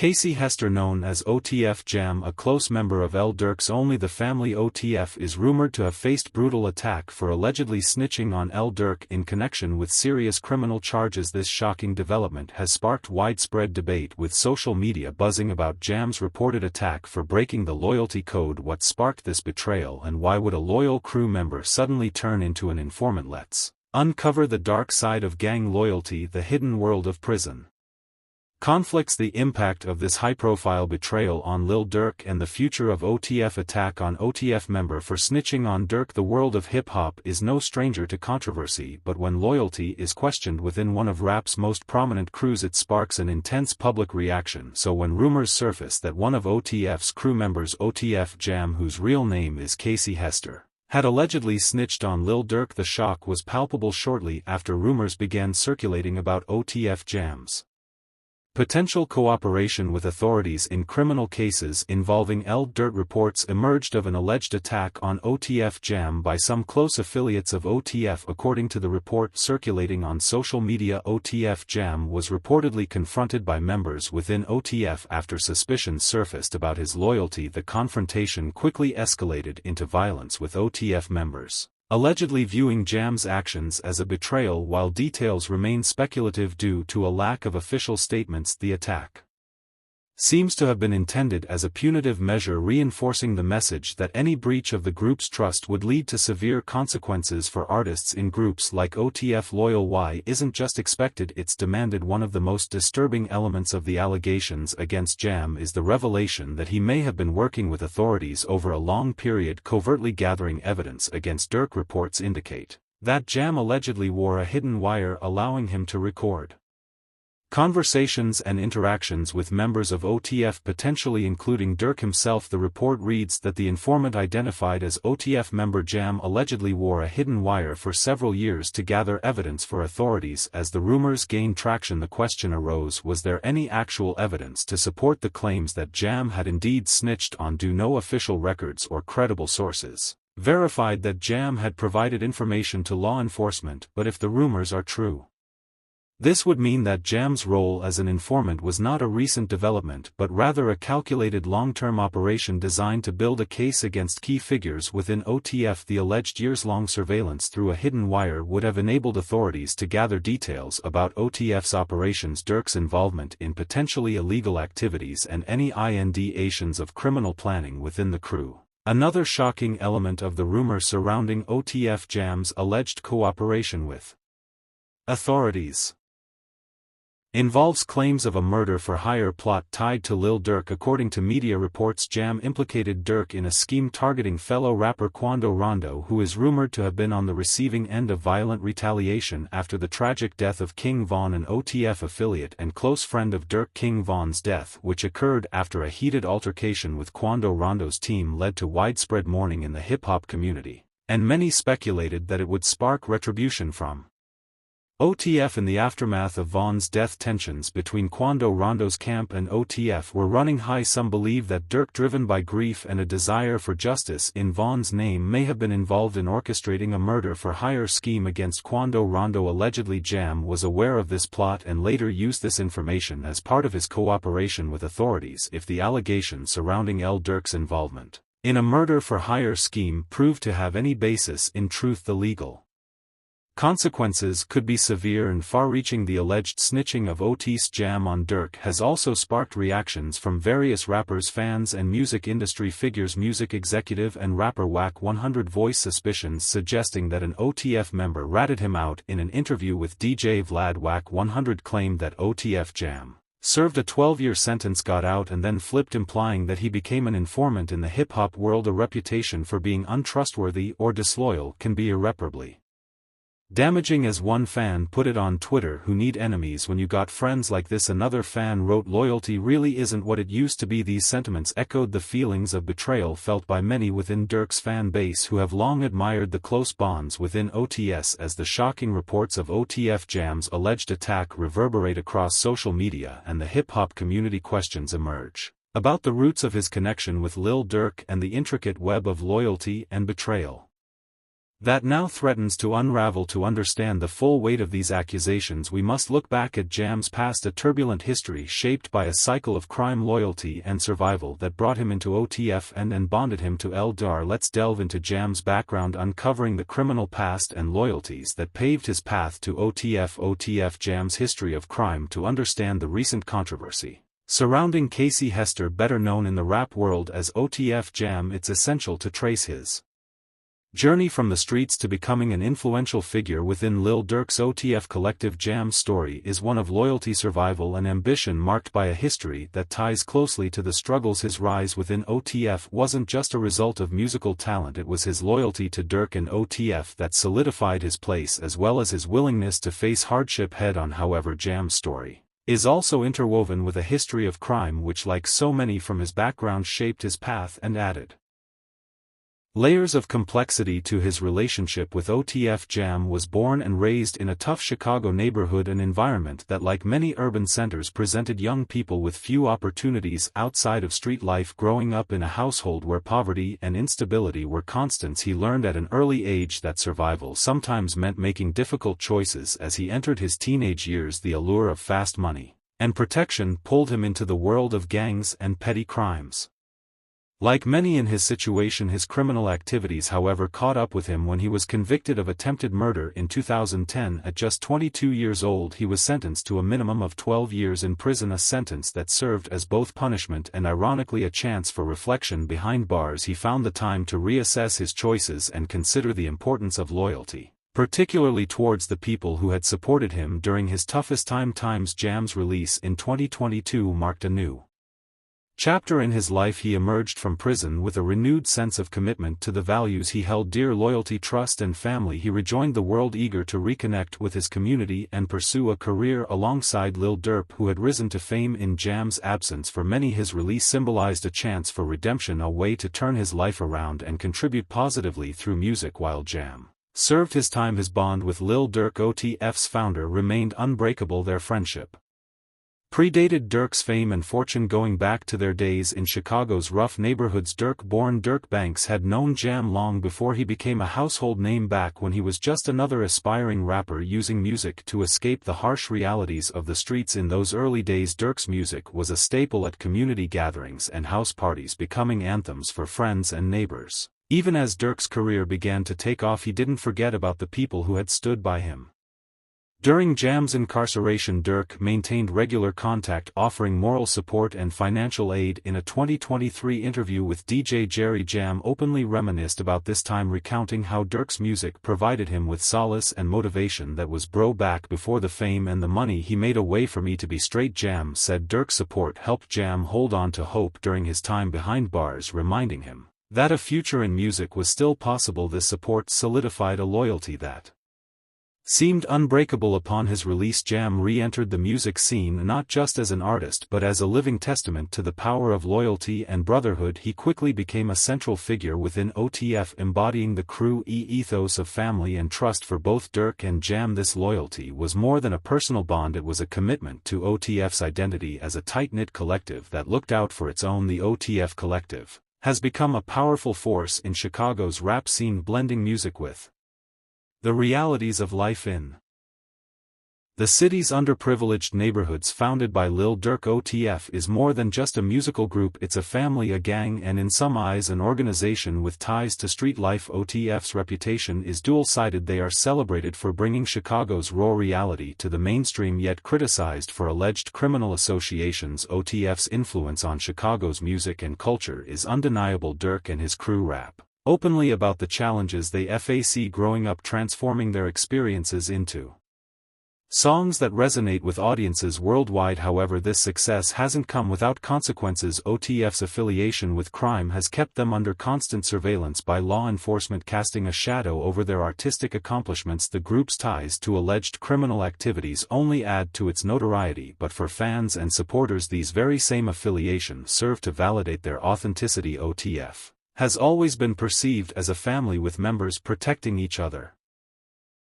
Casey Hester, known as OTF Jam, a close member of Lil Durk's Only the Family OTF, is rumored to have faced brutal attack for allegedly snitching on Lil Durk in connection with serious criminal charges. This shocking development has sparked widespread debate, with social media buzzing about Jam's reported attack for breaking the loyalty code. What sparked this betrayal, and why would a loyal crew member suddenly turn into an informant? Let's uncover the dark side of gang loyalty, the hidden world of prison conflicts, the impact of this high-profile betrayal on Lil Durk, and the future of OTF. Attack on OTF member for snitching on Durk. The world of hip-hop is no stranger to controversy, but when loyalty is questioned within one of rap's most prominent crews, it sparks an intense public reaction. So when rumors surfaced that one of OTF's crew members, OTF Jam, whose real name is Casey Hester, had allegedly snitched on Lil Durk, the shock was palpable. Shortly after rumors began circulating about OTF Jam's potential cooperation with authorities in criminal cases involving Lil Durk, reports emerged of an alleged attack on OTF Jam by some close affiliates of OTF. According to the report circulating on social media, OTF Jam was reportedly confronted by members within OTF after suspicions surfaced about his loyalty. The confrontation quickly escalated into violence, with OTF members allegedly viewing Jam's actions as a betrayal. While details remain speculative due to a lack of official statements, the attack seems to have been intended as a punitive measure, reinforcing the message that any breach of the group's trust would lead to severe consequences for artists in groups like OTF. Loyal why isn't just expected, it's demanded. One of the most disturbing elements of the allegations against Jam is the revelation that he may have been working with authorities over a long period, covertly gathering evidence against Durk. Reports indicate that Jam allegedly wore a hidden wire, allowing him to record conversations and interactions with members of OTF, potentially including Durk himself. The report reads that the informant, identified as OTF member Jam, allegedly wore a hidden wire for several years to gather evidence for authorities. As the rumors gained traction, the question arose: was there any actual evidence to support the claims that Jam had indeed snitched on Durk? No official records or credible sources verified that Jam had provided information to law enforcement, but if the rumors are true, this would mean that Jam's role as an informant was not a recent development, but rather a calculated long-term operation designed to build a case against key figures within OTF. The alleged years-long surveillance through a hidden wire would have enabled authorities to gather details about OTF's operations, Durk's involvement in potentially illegal activities, and any indications of criminal planning within the crew. Another shocking element of the rumor surrounding OTF Jam's alleged cooperation with authorities involves claims of a murder-for-hire plot tied to Lil Durk. According to media reports, Jam implicated Durk in a scheme targeting fellow rapper Quando Rondo, who is rumored to have been on the receiving end of violent retaliation after the tragic death of King Von, an OTF affiliate and close friend of Durk. King Von's death, which occurred after a heated altercation with Quando Rondo's team, led to widespread mourning in the hip-hop community, and many speculated that it would spark retribution from OTF. In the aftermath of Von's death, tensions between Quando Rondo's camp and OTF were running high. Some believe that Durk, driven by grief and a desire for justice in Von's name, may have been involved in orchestrating a murder-for-hire scheme against Quando Rondo. Allegedly, Jam was aware of this plot and later used this information as part of his cooperation with authorities. If the allegations surrounding Lil Durk's involvement in a murder-for-hire scheme prove to have any basis in truth, the legal consequences could be severe and far-reaching. The alleged snitching of OTF Jam on Durk has also sparked reactions from various rappers, fans and music industry figures. Music executive and rapper Wack 100 voiced suspicions suggesting that an OTF member ratted him out. In an interview with DJ Vlad, Wack 100 claimed that OTF Jam served a 12-year sentence, got out and then flipped, implying that he became an informant in the hip-hop world. A reputation for being untrustworthy or disloyal can be irreparably damaging. As one fan put it on Twitter, "Who need enemies when you got friends like this?" Another fan wrote, "Loyalty really isn't what it used to be." These sentiments echoed the feelings of betrayal felt by many within Durk's fan base, who have long admired the close bonds within OTS. As the shocking reports of OTF Jam's alleged attack reverberate across social media and the hip-hop community, questions emerge about the roots of his connection with Lil Durk and the intricate web of loyalty and betrayal that now threatens to unravel. To understand the full weight of these accusations, we must look back at Jam's past, a turbulent history shaped by a cycle of crime, loyalty and survival that brought him into OTF and bonded him to Lil Durk. Let's delve into Jam's background, uncovering the criminal past and loyalties that paved his path to OTF. OTF Jam's history of crime. To understand the recent controversy surrounding Casey Hester, better known in the rap world as OTF Jam, it's essential to trace his journey from the streets to becoming an influential figure within Lil Durk's OTF collective. Jam's story is one of loyalty, survival and ambition, marked by a history that ties closely to the struggles. His rise within OTF wasn't just a result of musical talent, it was his loyalty to Durk and OTF that solidified his place, as well as his willingness to face hardship head-on. However, Jam's story is also interwoven with a history of crime which, like so many from his background, shaped his path and added layers of complexity to his relationship with OTF. Jam was born and raised in a tough Chicago neighborhood, an environment that, like many urban centers, presented young people with few opportunities outside of street life. Growing up in a household where poverty and instability were constants, he learned at an early age that survival sometimes meant making difficult choices. As he entered his teenage years, the allure of fast money and protection pulled him into the world of gangs and petty crimes. Like many in his situation, his criminal activities, however, caught up with him when he was convicted of attempted murder in 2010. At just 22 years old, he was sentenced to a minimum of 12 years in prison, a sentence that served as both punishment and, ironically, a chance for reflection. Behind bars, he found the time to reassess his choices and consider the importance of loyalty, particularly towards the people who had supported him during his toughest times. Jam's release in 2022 marked a new chapter in his life. He emerged from prison with a renewed sense of commitment to the values he held dear: loyalty, trust and family. He rejoined the world, eager to reconnect with his community and pursue a career alongside Lil Durk, who had risen to fame in Jam's absence. For many, his release symbolized a chance for redemption, a way to turn his life around and contribute positively through music. While Jam served his time, his bond with Lil Durk, OTF's founder, remained unbreakable. Their friendship predated Durk's fame and fortune, going back to their days in Chicago's rough neighborhoods. Durk-born Durk Banks had known Jam long before he became a household name, back when he was just another aspiring rapper using music to escape the harsh realities of the streets. In those early days, Durk's music was a staple at community gatherings and house parties, becoming anthems for friends and neighbors. Even as Durk's career began to take off, he didn't forget about the people who had stood by him. During Jam's incarceration, Durk maintained regular contact, offering moral support and financial aid. In a 2023 interview with DJ Jerry, Jam openly reminisced about this time, recounting how Durk's music provided him with solace and motivation. That was bro back before the fame and the money. He made a way for me to be straight, Jam said. Durk's support helped Jam hold on to hope during his time behind bars, reminding him that a future in music was still possible. This support solidified a loyalty that seemed unbreakable. Upon his release, Jam re-entered the music scene not just as an artist but as a living testament to the power of loyalty and brotherhood. He quickly became a central figure within OTF, embodying the crew ethos of family and trust. For both Durk and Jam, this loyalty was more than a personal bond, it was a commitment to OTF's identity as a tight-knit collective that looked out for its own. The OTF collective has become a powerful force in Chicago's rap scene, blending music with the realities of life in the city's underprivileged neighborhoods. Founded by Lil Durk, OTF is more than just a musical group, it's a family, a gang, and in some eyes an organization with ties to street life. OTF's reputation is dual-sided. They are celebrated for bringing Chicago's raw reality to the mainstream, yet criticized for alleged criminal associations. OTF's influence on Chicago's music and culture is undeniable. Durk and his crew rap openly about the challenges they face growing up, transforming their experiences into songs that resonate with audiences worldwide. However, this success hasn't come without consequences. OTF's affiliation with crime has kept them under constant surveillance by law enforcement, casting a shadow over their artistic accomplishments. The group's ties to alleged criminal activities only add to its notoriety, but for fans and supporters, these very same affiliations serve to validate their authenticity. OTF has always been perceived as a family, with members protecting each other,